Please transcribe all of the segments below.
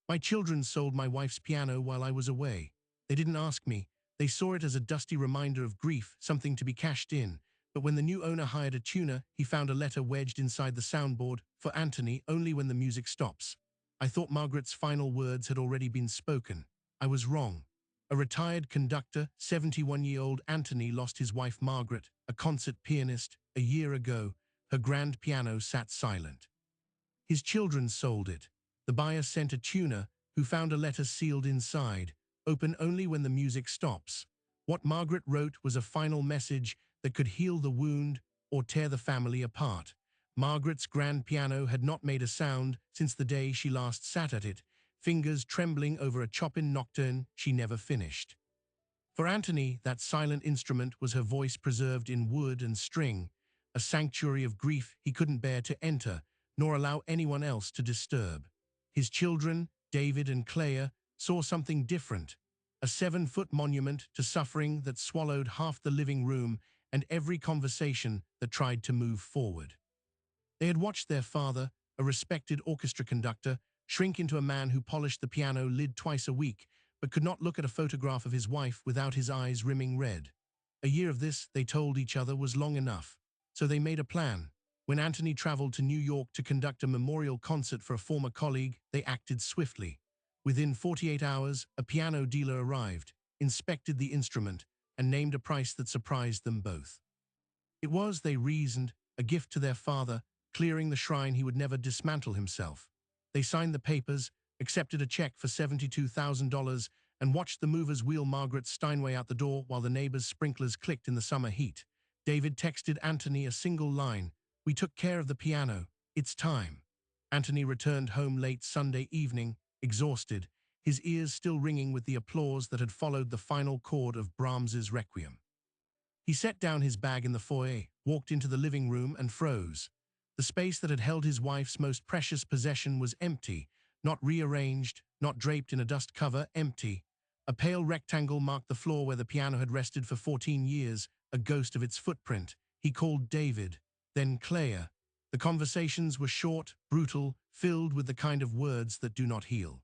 My children sold my wife's piano while I was away. They didn't ask me. They saw it as a dusty reminder of grief, something to be cashed in. But when the new owner hired a tuner, he found a letter wedged inside the soundboard for Anthony only when the music stops. I thought Margaret's final words had already been spoken. I was wrong. A retired conductor, 71-year-old Anthony lost his wife Margaret, a concert pianist, a year ago. Her grand piano sat silent. His children sold it. The buyer sent a tuner, who found a letter sealed inside, open only when the music stops. What Margaret wrote was a final message that could heal the wound or tear the family apart. Margaret's grand piano had not made a sound since the day she last sat at it, fingers trembling over a Chopin nocturne she never finished. For Anthony, that silent instrument was her voice preserved in wood and string, a sanctuary of grief he couldn't bear to enter, nor allow anyone else to disturb. His children, David and Claire, saw something different, a 7-foot monument to suffering that swallowed half the living room and every conversation that tried to move forward. They had watched their father, a respected orchestra conductor, shrink into a man who polished the piano lid twice a week, but could not look at a photograph of his wife without his eyes rimming red. A year of this, they told each other, was long enough. So they made a plan. When Anthony traveled to New York to conduct a memorial concert for a former colleague, they acted swiftly. Within 48 hours, a piano dealer arrived, inspected the instrument, and named a price that surprised them both. It was, they reasoned, a gift to their father, clearing the shrine he would never dismantle himself. They signed the papers, accepted a check for $72,000, and watched the movers wheel Margaret Steinway out the door while the neighbors' sprinklers clicked in the summer heat. David texted Anthony a single line: "We took care of the piano. It's time." Anthony returned home late Sunday evening, exhausted, his ears still ringing with the applause that had followed the final chord of Brahms's Requiem. He set down his bag in the foyer, walked into the living room, and froze. The space that had held his wife's most precious possession was empty, not rearranged, not draped in a dust cover, empty. A pale rectangle marked the floor where the piano had rested for 14 years, a ghost of its footprint. He called David, then Claire. The conversations were short, brutal, filled with the kind of words that do not heal.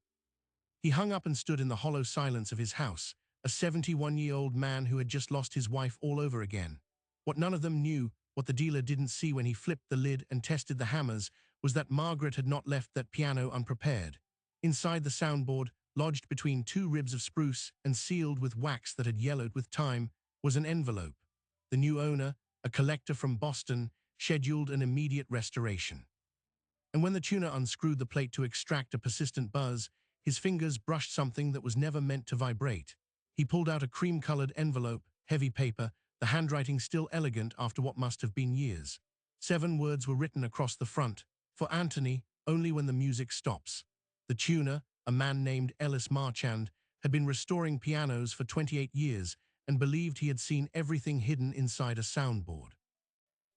He hung up and stood in the hollow silence of his house, a 71-year-old man who had just lost his wife all over again. What none of them knew, what the dealer didn't see when he flipped the lid and tested the hammers, was that Margaret had not left that piano unprepared. Inside the soundboard, lodged between 2 ribs of spruce and sealed with wax that had yellowed with time, was an envelope. The new owner, a collector from Boston, scheduled an immediate restoration. And when the tuner unscrewed the plate to extract a persistent buzz, his fingers brushed something that was never meant to vibrate. He pulled out a cream-colored envelope, heavy paper, the handwriting still elegant after what must have been years. 7 words were written across the front: "For Anthony, only when the music stops." The tuner, a man named Ellis Marchand, had been restoring pianos for 28 years and believed he had seen everything hidden inside a soundboard.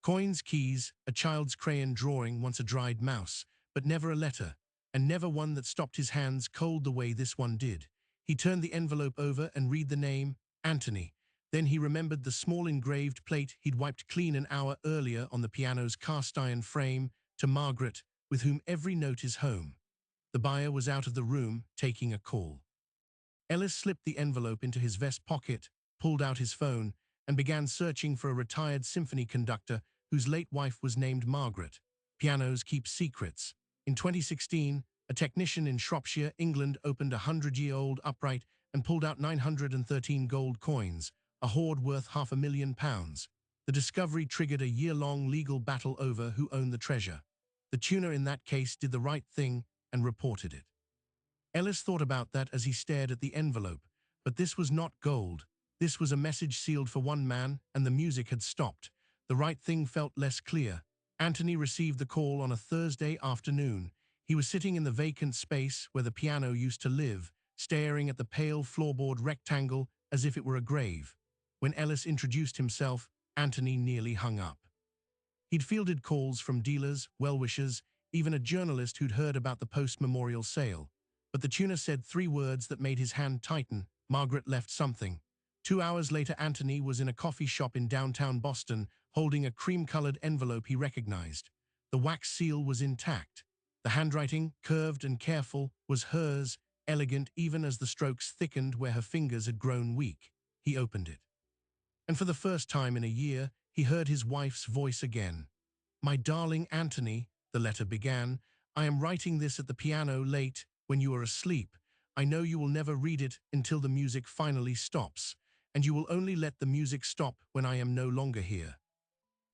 Coins, keys, a child's crayon drawing, once a dried mouse, but never a letter, and never one that stopped his hands cold the way this one did. He turned the envelope over and read the name, Anthony. Then he remembered the small engraved plate he'd wiped clean an hour earlier on the piano's cast-iron frame: "To Margaret, with whom every note is home." The buyer was out of the room, taking a call. Ellis slipped the envelope into his vest pocket, pulled out his phone, and began searching for a retired symphony conductor whose late wife was named Margaret. Pianos keep secrets. In 2016, a technician in Shropshire, England, opened a 100-year-old upright and pulled out 913 gold coins, a hoard worth £500,000. The discovery triggered a year-long legal battle over who owned the treasure. The tuner in that case did the right thing and reported it. Ellis thought about that as he stared at the envelope, but this was not gold. This was a message sealed for one man, and the music had stopped. The right thing felt less clear. Anthony received the call on a Thursday afternoon. He was sitting in the vacant space where the piano used to live, staring at the pale floorboard rectangle as if it were a grave. When Ellis introduced himself, Anthony nearly hung up. He'd fielded calls from dealers, well-wishers, even a journalist who'd heard about the post-memorial sale. But the tuner said 3 words that made his hand tighten: Margaret left something. 2 hours later, Anthony was in a coffee shop in downtown Boston, holding a cream-colored envelope he recognized. The wax seal was intact. The handwriting, curved and careful, was hers, elegant even as the strokes thickened where her fingers had grown weak. He opened it. And for the first time in a year, he heard his wife's voice again. "My darling Anthony," the letter began, "I am writing this at the piano late, when you are asleep. I know you will never read it until the music finally stops, and you will only let the music stop when I am no longer here."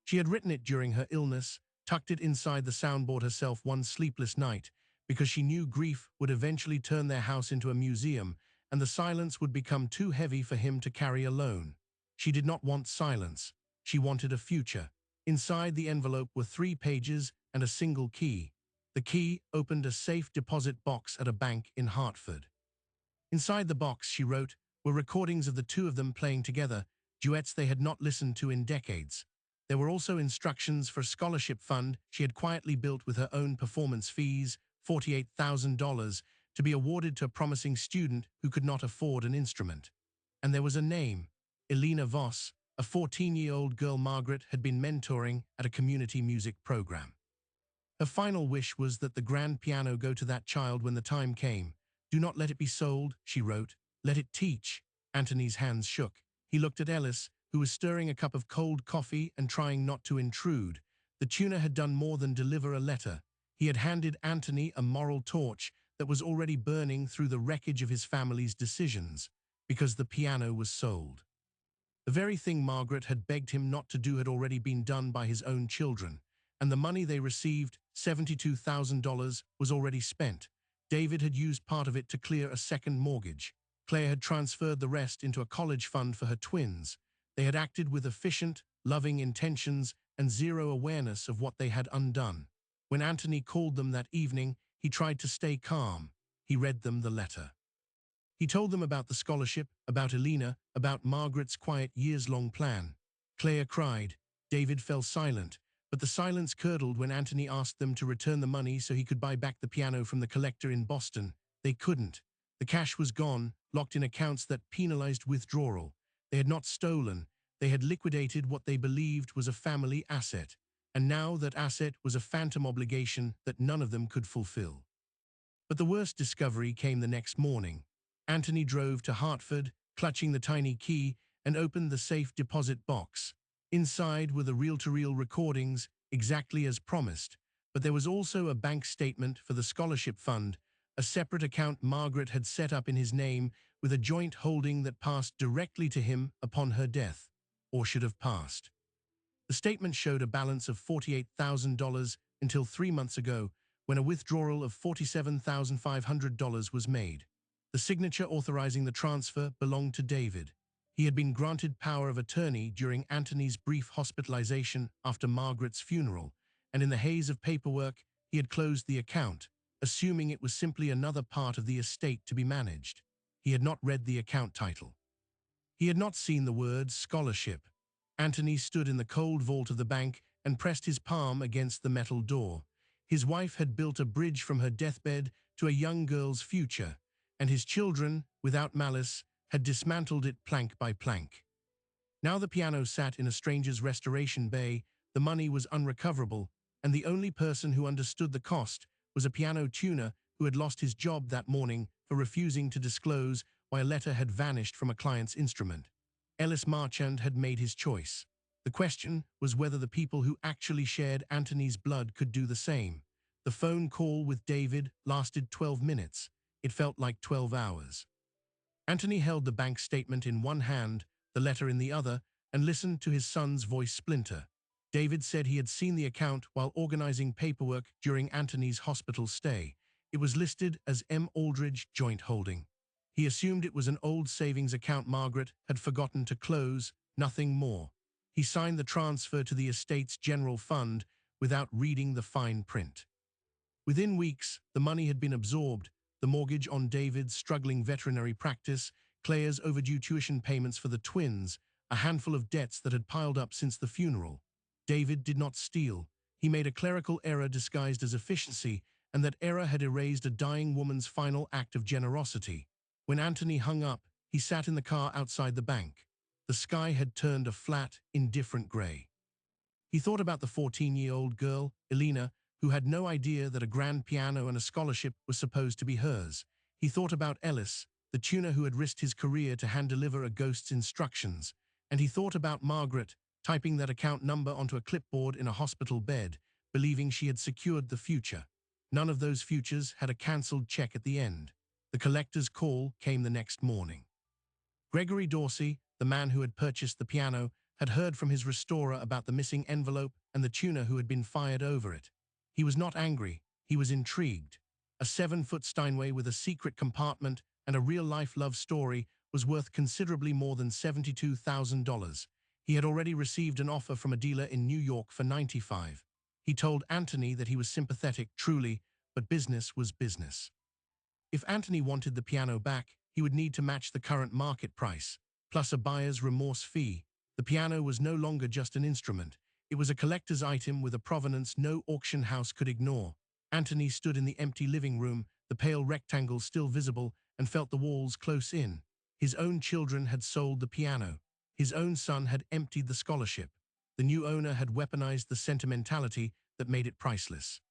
She had written it during her illness, tucked it inside the soundboard herself one sleepless night, because she knew grief would eventually turn their house into a museum, and the silence would become too heavy for him to carry alone. She did not want silence. She wanted a future. Inside the envelope were 3 pages and a single key. The key opened a safe deposit box at a bank in Hartford. Inside the box, she wrote, were recordings of the two of them playing together, duets they had not listened to in decades. There were also instructions for a scholarship fund she had quietly built with her own performance fees, $48,000, to be awarded to a promising student who could not afford an instrument. And there was a name, Elena Voss, a 14-year-old girl Margaret had been mentoring at a community music program. Her final wish was that the grand piano go to that child when the time came. "Do not let it be sold," she wrote. "Let it teach." Anthony's hands shook. He looked at Ellis, who was stirring a cup of cold coffee and trying not to intrude. The tuner had done more than deliver a letter. He had handed Anthony a moral torch that was already burning through the wreckage of his family's decisions, because the piano was sold. The very thing Margaret had begged him not to do had already been done by his own children, and the money they received, $72,000, was already spent. David had used part of it to clear a second mortgage. Claire had transferred the rest into a college fund for her twins. They had acted with efficient, loving intentions and zero awareness of what they had undone. When Anthony called them that evening, he tried to stay calm. He read them the letter. He told them about the scholarship, about Elena, about Margaret's quiet years-long plan. Claire cried. David fell silent, but the silence curdled when Anthony asked them to return the money so he could buy back the piano from the collector in Boston. They couldn't. The cash was gone, locked in accounts that penalized withdrawal. They had not stolen. They had liquidated what they believed was a family asset. And now that asset was a phantom obligation that none of them could fulfill. But the worst discovery came the next morning. Anthony drove to Hartford, clutching the tiny key, and opened the safe deposit box. Inside were the reel-to-reel recordings, exactly as promised, but there was also a bank statement for the scholarship fund, a separate account Margaret had set up in his name with a joint holding that passed directly to him upon her death, or should have passed. The statement showed a balance of $48,000 until 3 months ago, when a withdrawal of $47,500 was made. The signature authorizing the transfer belonged to David. He had been granted power of attorney during Anthony's brief hospitalization after Margaret's funeral, and in the haze of paperwork, he had closed the account, assuming it was simply another part of the estate to be managed. He had not read the account title. He had not seen the word scholarship. Anthony stood in the cold vault of the bank and pressed his palm against the metal door. His wife had built a bridge from her deathbed to a young girl's future, and his children, without malice, had dismantled it plank by plank. Now the piano sat in a stranger's restoration bay, the money was unrecoverable, and the only person who understood the cost was a piano tuner who had lost his job that morning for refusing to disclose why a letter had vanished from a client's instrument. Ellis Marchand had made his choice. The question was whether the people who actually shared Anthony's blood could do the same. The phone call with David lasted 12 minutes. It felt like 12 hours. Anthony held the bank statement in one hand, the letter in the other, and listened to his son's voice splinter. David said he had seen the account while organizing paperwork during Anthony's hospital stay. It was listed as M. Aldridge Joint Holding. He assumed it was an old savings account Margaret had forgotten to close, nothing more. He signed the transfer to the estate's general fund without reading the fine print. Within weeks, the money had been absorbed, the mortgage on David's struggling veterinary practice, Claire's overdue tuition payments for the twins, a handful of debts that had piled up since the funeral. David did not steal. He made a clerical error disguised as efficiency, and that error had erased a dying woman's final act of generosity. When Anthony hung up, he sat in the car outside the bank. The sky had turned a flat, indifferent gray. He thought about the 14-year-old girl, Elena, who had no idea that a grand piano and a scholarship was supposed to be hers. He thought about Ellis, the tuner who had risked his career to hand-deliver a ghost's instructions, and he thought about Margaret, typing that account number onto a clipboard in a hospital bed, believing she had secured the future. None of those futures had a cancelled check at the end. The collector's call came the next morning. Gregory Dorsey, the man who had purchased the piano, had heard from his restorer about the missing envelope and the tuner who had been fired over it. He was not angry, he was intrigued. A 7-foot Steinway with a secret compartment and a real-life love story was worth considerably more than $72,000. He had already received an offer from a dealer in New York for $95,000. He told Anthony that he was sympathetic, truly, but business was business. If Anthony wanted the piano back, he would need to match the current market price, plus a buyer's remorse fee. The piano was no longer just an instrument. It was a collector's item with a provenance no auction house could ignore. Anthony stood in the empty living room, the pale rectangle still visible, and felt the walls close in. His own children had sold the piano. His own son had emptied the scholarship. The new owner had weaponized the sentimentality that made it priceless.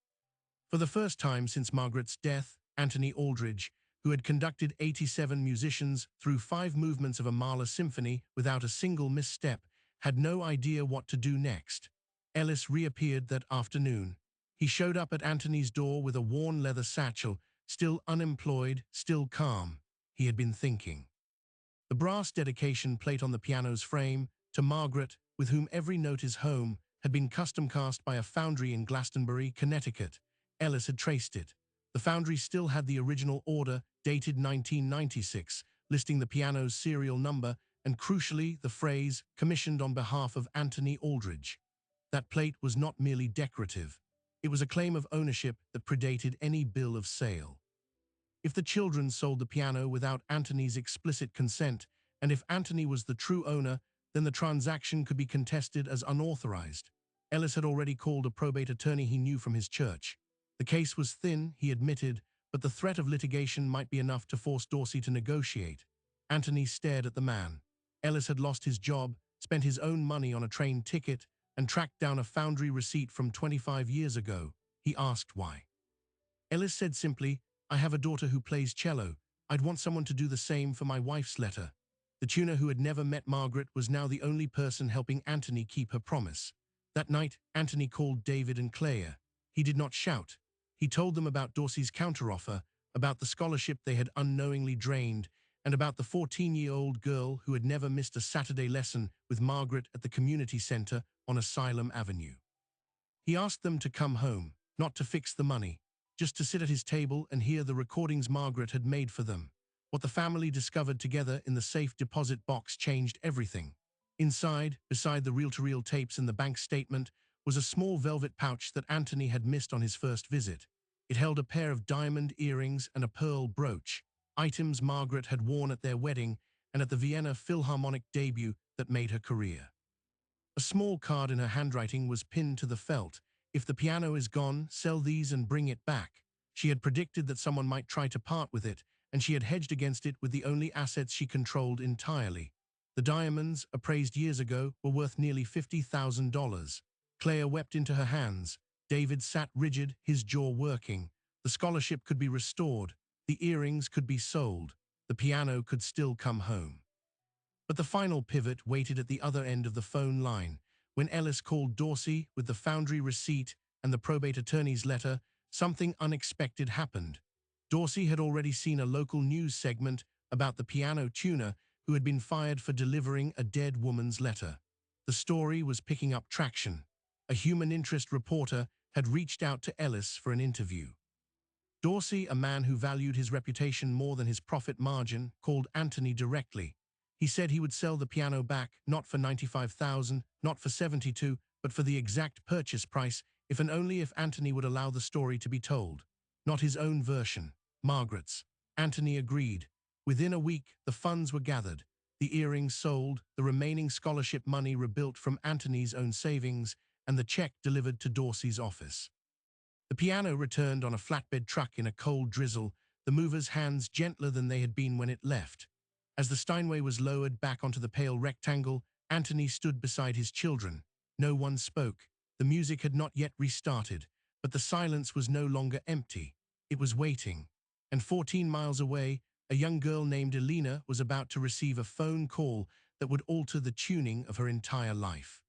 For the first time since Margaret's death, Anthony Aldridge, who had conducted 87 musicians through 5 movements of a Mahler symphony without a single misstep, had no idea what to do next. Ellis reappeared that afternoon. He showed up at Anthony's door with a worn leather satchel, still unemployed, still calm. He had been thinking. The brass dedication plate on the piano's frame, to Margaret, with whom every note is home, had been custom cast by a foundry in Glastonbury, Connecticut. Ellis had traced it. The foundry still had the original order, dated 1996, listing the piano's serial number and, crucially, the phrase, commissioned on behalf of Anthony Aldridge. That plate was not merely decorative. It was a claim of ownership that predated any bill of sale. If the children sold the piano without Anthony's explicit consent, and if Anthony was the true owner, then the transaction could be contested as unauthorized. Ellis had already called a probate attorney he knew from his church. The case was thin, he admitted, but the threat of litigation might be enough to force Dorsey to negotiate. Anthony stared at the man. Ellis had lost his job, spent his own money on a train ticket, and tracked down a foundry receipt from 25 years ago. He asked why. Ellis said simply, "I have a daughter who plays cello. I'd want someone to do the same for my wife's letter." The tuner who had never met Margaret was now the only person helping Anthony keep her promise. That night, Anthony called David and Claire. He did not shout. He told them about Dorsey's counteroffer, about the scholarship they had unknowingly drained, and about the 14-year-old girl who had never missed a Saturday lesson with Margaret at the community center on Asylum Avenue. He asked them to come home, not to fix the money, just to sit at his table and hear the recordings Margaret had made for them. What the family discovered together in the safe deposit box changed everything. Inside, beside the reel-to-reel tapes and the bank statement, was a small velvet pouch that Anthony had missed on his first visit. It held a pair of diamond earrings and a pearl brooch, items Margaret had worn at their wedding and at the Vienna Philharmonic debut that made her career. A small card in her handwriting was pinned to the felt. "If the piano is gone, sell these and bring it back." She had predicted that someone might try to part with it, and she had hedged against it with the only assets she controlled entirely. The diamonds, appraised years ago, were worth nearly $50,000. Claire wept into her hands. David sat rigid, his jaw working. The scholarship could be restored. The earrings could be sold. The piano could still come home. But the final pivot waited at the other end of the phone line. When Ellis called Dorsey with the foundry receipt and the probate attorney's letter, something unexpected happened. Dorsey had already seen a local news segment about the piano tuner who had been fired for delivering a dead woman's letter. The story was picking up traction. A human interest reporter had reached out to Ellis for an interview. Dorsey, a man who valued his reputation more than his profit margin, called Anthony directly. He said he would sell the piano back, not for $95,000, not for $72,000, but for the exact purchase price, if and only if Anthony would allow the story to be told. Not his own version, Margaret's. Anthony agreed. Within a week, the funds were gathered. The earrings sold, the remaining scholarship money rebuilt from Anthony's own savings, and the check delivered to Dorsey's office. The piano returned on a flatbed truck in a cold drizzle, the mover's hands gentler than they had been when it left. As the Steinway was lowered back onto the pale rectangle, Anthony stood beside his children. No one spoke. The music had not yet restarted. But the silence was no longer empty. It was waiting. And 14 miles away, a young girl named Elena was about to receive a phone call that would alter the tuning of her entire life.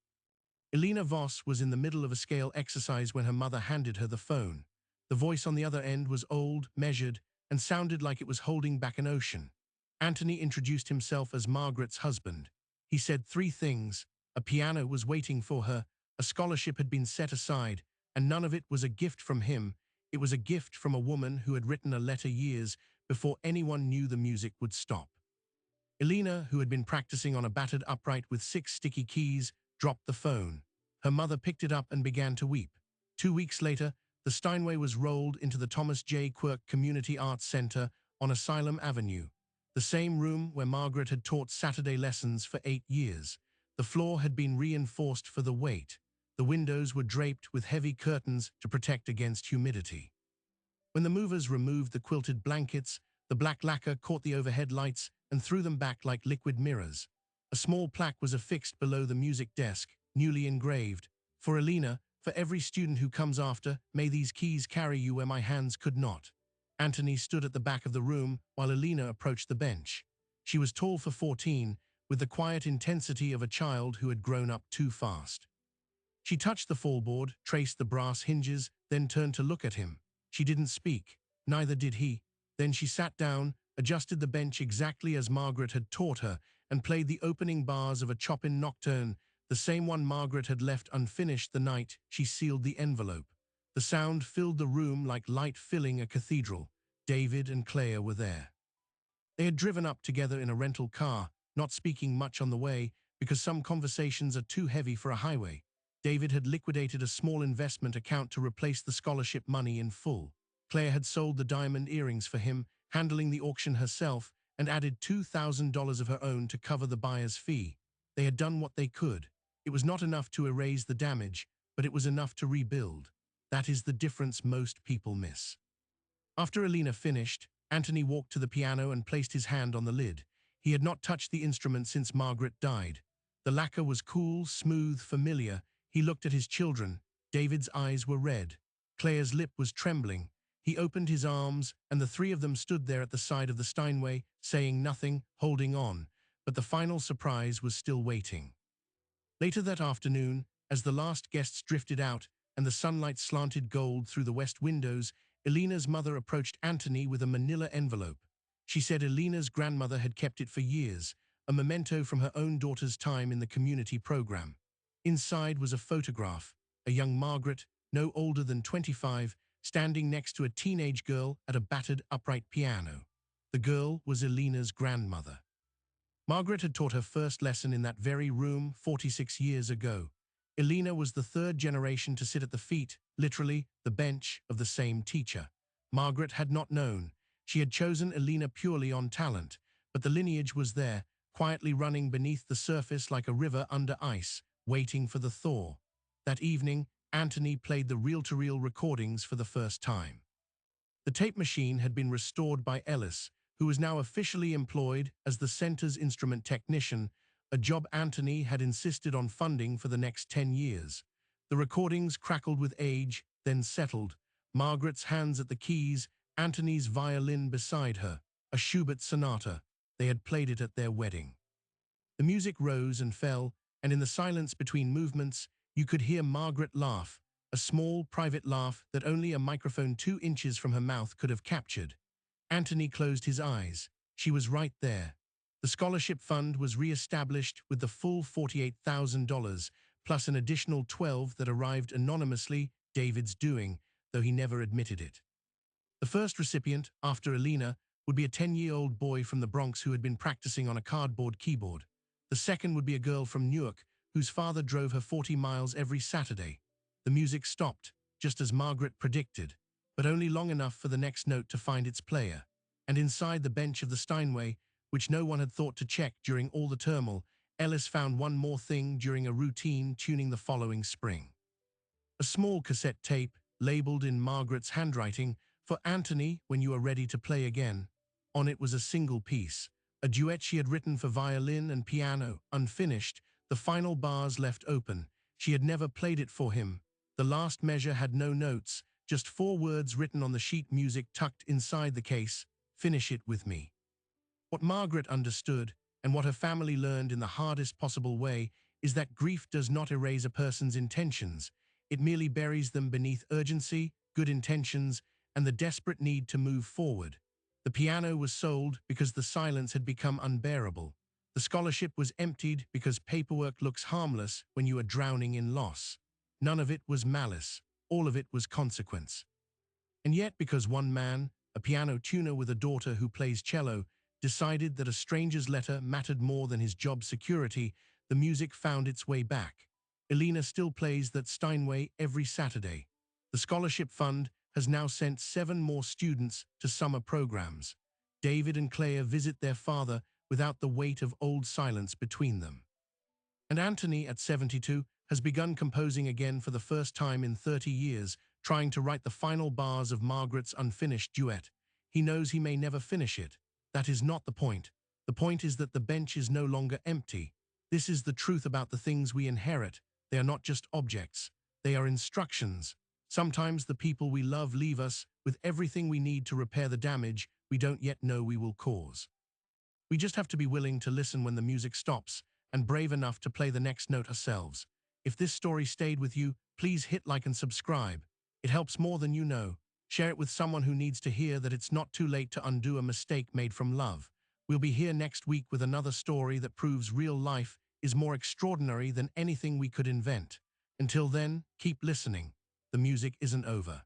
Elena Voss was in the middle of a scale exercise when her mother handed her the phone. The voice on the other end was old, measured, and sounded like it was holding back an ocean. Anthony introduced himself as Margaret's husband. He said three things: a piano was waiting for her, a scholarship had been set aside, and none of it was a gift from him. It was a gift from a woman who had written a letter years before anyone knew the music would stop. Elena, who had been practicing on a battered upright with 6 sticky keys, dropped the phone. Her mother picked it up and began to weep. 2 weeks later, the Steinway was rolled into the Thomas J. Quirk Community Arts Center on Asylum Avenue, the same room where Margaret had taught Saturday lessons for 8 years. The floor had been reinforced for the weight. The windows were draped with heavy curtains to protect against humidity. When the movers removed the quilted blankets, the black lacquer caught the overhead lights and threw them back like liquid mirrors. A small plaque was affixed below the music desk, newly engraved: "For Elena, for every student who comes after, may these keys carry you where my hands could not." Anthony stood at the back of the room while Elena approached the bench. She was tall for 14, with the quiet intensity of a child who had grown up too fast. She touched the fallboard, traced the brass hinges, then turned to look at him. She didn't speak. Neither did he. Then she sat down, adjusted the bench exactly as Margaret had taught her, and played the opening bars of a Chopin nocturne, the same one Margaret had left unfinished the night she sealed the envelope. The sound filled the room like light filling a cathedral. David and Claire were there. They had driven up together in a rental car, not speaking much on the way because some conversations are too heavy for a highway. David had liquidated a small investment account to replace the scholarship money in full. Claire had sold the diamond earrings for him, handling the auction herself, and added $2,000 of her own to cover the buyer's fee. They had done what they could. It was not enough to erase the damage, but it was enough to rebuild. That is the difference most people miss. After Elena finished, Anthony walked to the piano and placed his hand on the lid. He had not touched the instrument since Margaret died. The lacquer was cool, smooth, familiar. He looked at his children. David's eyes were red. Claire's lip was trembling. He opened his arms, and the three of them stood there at the side of the Steinway, saying nothing, holding on. But the final surprise was still waiting. Later that afternoon, as the last guests drifted out and the sunlight slanted gold through the west windows, Elena's mother approached Anthony with a manila envelope. She said Elena's grandmother had kept it for years, a memento from her own daughter's time in the community program. Inside was a photograph: a young Margaret, no older than 25, standing next to a teenage girl at a battered upright piano. The girl was Elena's grandmother. Margaret had taught her first lesson in that very room 46 years ago. Elena was the third generation to sit at the feet, literally, the bench of the same teacher. Margaret had not known. She had chosen Elena purely on talent, but the lineage was there, quietly running beneath the surface like a river under ice, waiting for the thaw. That evening, Anthony played the reel-to-reel recordings for the first time. The tape machine had been restored by Ellis, who was now officially employed as the center's instrument technician, a job Anthony had insisted on funding for the next 10 years. The recordings crackled with age, then settled. Margaret's hands at the keys, Anthony's violin beside her, a Schubert sonata. They had played it at their wedding. The music rose and fell, and in the silence between movements, you could hear Margaret laugh, a small, private laugh that only a microphone 2 inches from her mouth could have captured. Anthony closed his eyes. She was right there. The scholarship fund was re-established with the full $48,000, plus an additional 12 that arrived anonymously, David's doing, though he never admitted it. The first recipient, after Elena, would be a 10-year-old boy from the Bronx who had been practicing on a cardboard keyboard. The second would be a girl from Newark, whose father drove her 40 miles every Saturday. The music stopped, just as Margaret predicted, but only long enough for the next note to find its player. And inside the bench of the Steinway, which no one had thought to check during all the turmoil, Ellis found one more thing during a routine tuning the following spring. A small cassette tape, labeled in Margaret's handwriting, "For Anthony, when you are ready to play again." On it was a single piece, a duet she had written for violin and piano, unfinished, the final bars left open. She had never played it for him. The last measure had no notes, just 4 words written on the sheet music tucked inside the case: "Finish it with me." What Margaret understood, and what her family learned in the hardest possible way, is that grief does not erase a person's intentions. It merely buries them beneath urgency, good intentions, and the desperate need to move forward. The piano was sold because the silence had become unbearable. The scholarship was emptied because paperwork looks harmless when you are drowning in loss. None of it was malice. All of it was consequence. And yet, because one man, a piano tuner with a daughter who plays cello, decided that a stranger's letter mattered more than his job security, the music found its way back. Elena still plays that Steinway every Saturday. The scholarship fund has now sent 7 more students to summer programs. David and Claire visit their father without the weight of old silence between them. And Anthony, at 72, has begun composing again for the first time in 30 years, trying to write the final bars of Margaret's unfinished duet. He knows he may never finish it. That is not the point. The point is that the bench is no longer empty. This is the truth about the things we inherit. They are not just objects. They are instructions. Sometimes the people we love leave us with everything we need to repair the damage we don't yet know we will cause. We just have to be willing to listen when the music stops, and brave enough to play the next note ourselves. If this story stayed with you, please hit like and subscribe. It helps more than you know. Share it with someone who needs to hear that it's not too late to undo a mistake made from love. We'll be here next week with another story that proves real life is more extraordinary than anything we could invent. Until then, keep listening. The music isn't over.